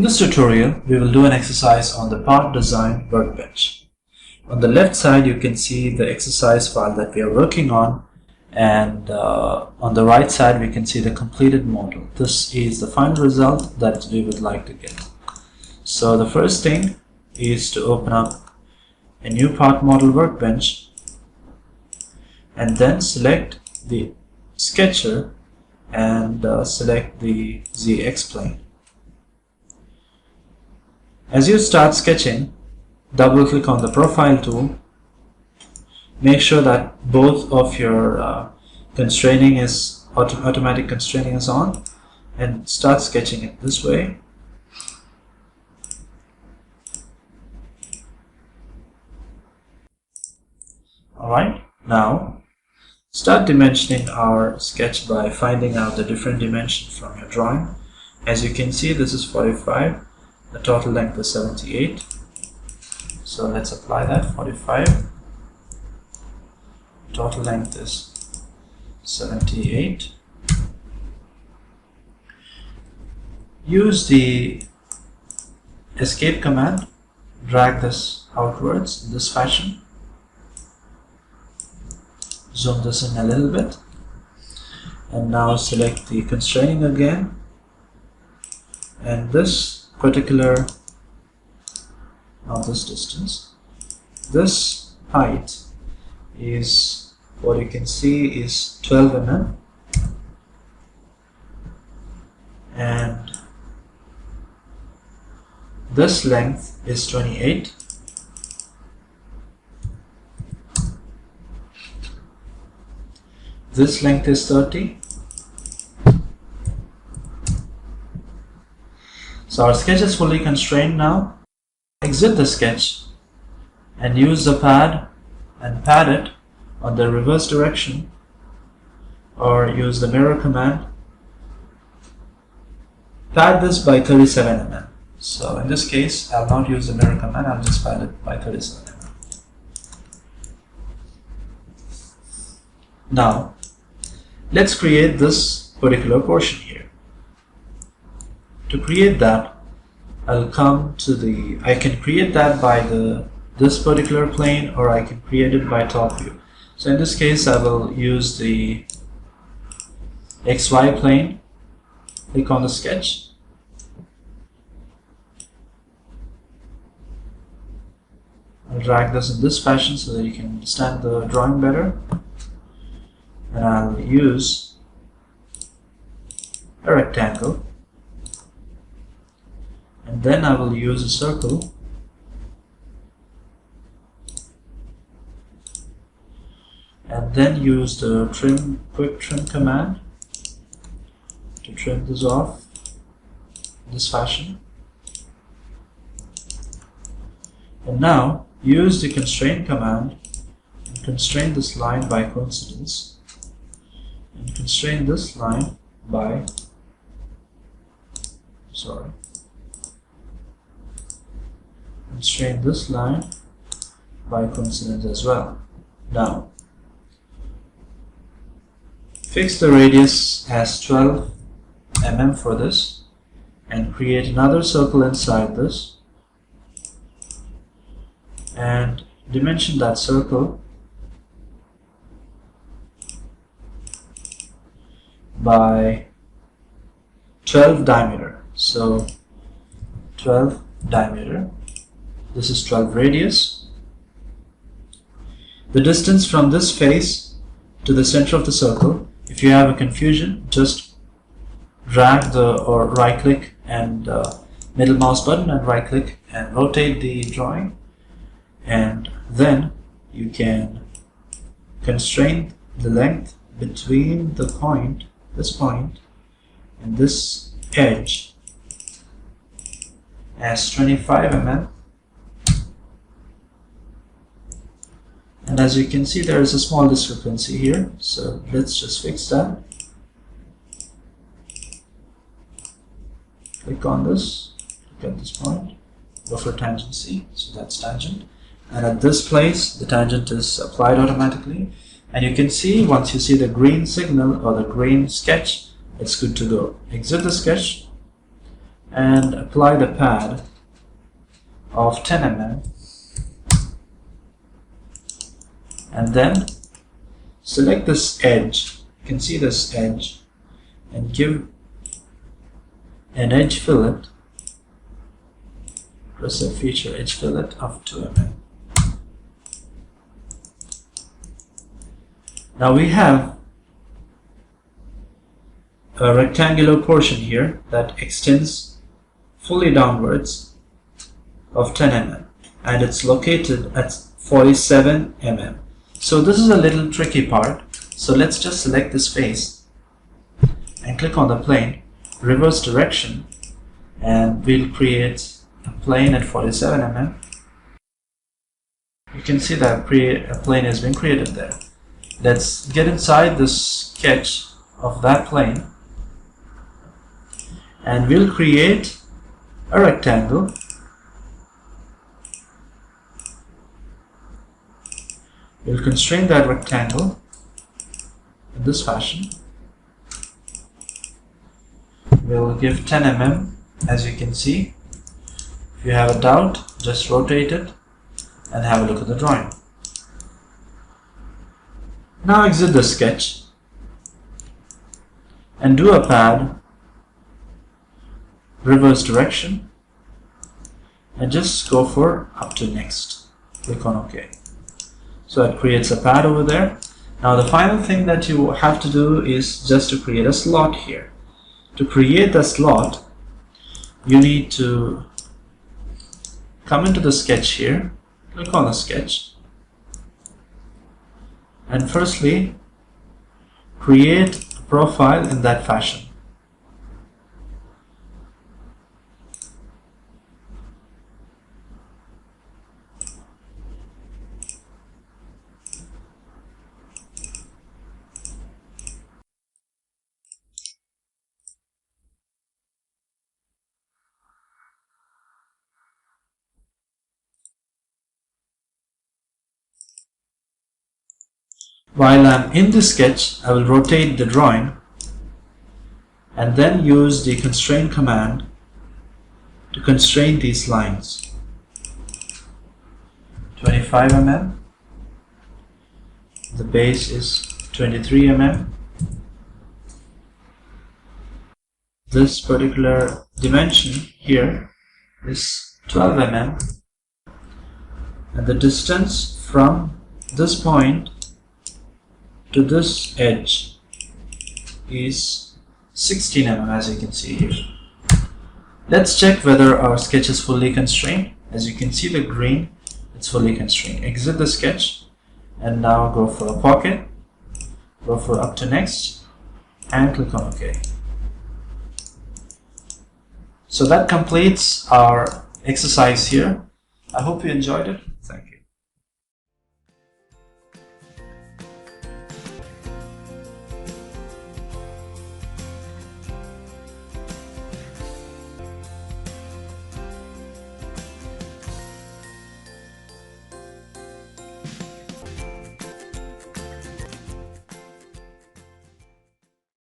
In this tutorial, we will do an exercise on the part design workbench. On the left side, you can see the exercise file that we are working on, and on the right side, we can see the completed model. This is the final result that we would like to get. So the first thing is to open up a new part model workbench and then select the sketcher and select the ZX plane. As you start sketching, double click on the profile tool. Make sure that both of your automatic constraining is on, and start sketching it this way. Alright, now start dimensioning our sketch by finding out the different dimension from your drawing. As you can see, this is 45. The total length is 78. So let's apply that. 45. Total length is 78. Use the escape command. Drag this outwards in this fashion. Zoom this in a little bit. And now select the constraining again. And this particular, not this distance, this height is, what you can see is 12 mm, and this length is 28. This length is 30. So our sketch is fully constrained now. Exit the sketch and use the pad and pad it on the reverse direction, or use the mirror command. Pad this by 37 mm. So in this case, I'll not use the mirror command, I'll just pad it by 37 mm. Now, let's create this particular portion here. To create that, I'll come to the, I can create that by this particular plane, or I can create it by top view. So in this case, I will use the XY plane. Click on the sketch. I'll drag this in this fashion so that you can understand the drawing better. And I'll use a rectangle. And then I will use a circle, and then use the quick trim command to trim this off in this fashion. And now use the constrain command and constrain this line by coincidence, and constrain this line by constrain this line by coincidence as well. Now, fix the radius as 12 mm for this, and create another circle inside this, and dimension that circle by 12 diameter. So 12 diameter. This is 12 radius. The distance from this face to the center of the circle, if you have a confusion, just drag or right click and middle mouse button and right click and rotate the drawing, and then you can constrain the length between the point, this point, and this edge as 25 mm. And as you can see, there is a small discrepancy here, so let's just fix that. Click on this, click at this point, go for tangency, so that's tangent. And at this place, the tangent is applied automatically. And you can see, once you see the green signal or the green sketch, it's good to go. Exit the sketch, and apply the pad of 10 mm, and then select this edge. You can see this edge, and give an edge fillet, press a feature edge fillet of 2 mm. Now we have a rectangular portion here that extends fully downwards of 10 mm, and it's located at 47 mm. So this is a little tricky part. So let's just select this face and click on the plane, reverse direction, and we'll create a plane at 47 mm. You can see that a plane has been created there. Let's get inside the sketch of that plane, and we'll create a rectangle. We'll constrain that rectangle in this fashion. We'll give 10 mm, as you can see. If you have a doubt, just rotate it and have a look at the drawing. Now exit the sketch and do a pad, reverse direction, and just go for up to next. Click on OK. So it creates a pad over there. Now the final thing that you have to do is just to create a slot here. To create the slot, you need to come into the sketch here, click on the sketch, and firstly create a profile in that fashion. While I'm in the sketch, I will rotate the drawing and then use the constrain command to constrain these lines. 25 mm, the base is 23 mm. This particular dimension here is 12 mm, and the distance from this point to this edge is 16 mm, as you can see here. Let's check whether our sketch is fully constrained. As you can see, the green, it's fully constrained. Exit the sketch and now go for a pocket, go for up to next, and click on OK. So that completes our exercise here. I hope you enjoyed it.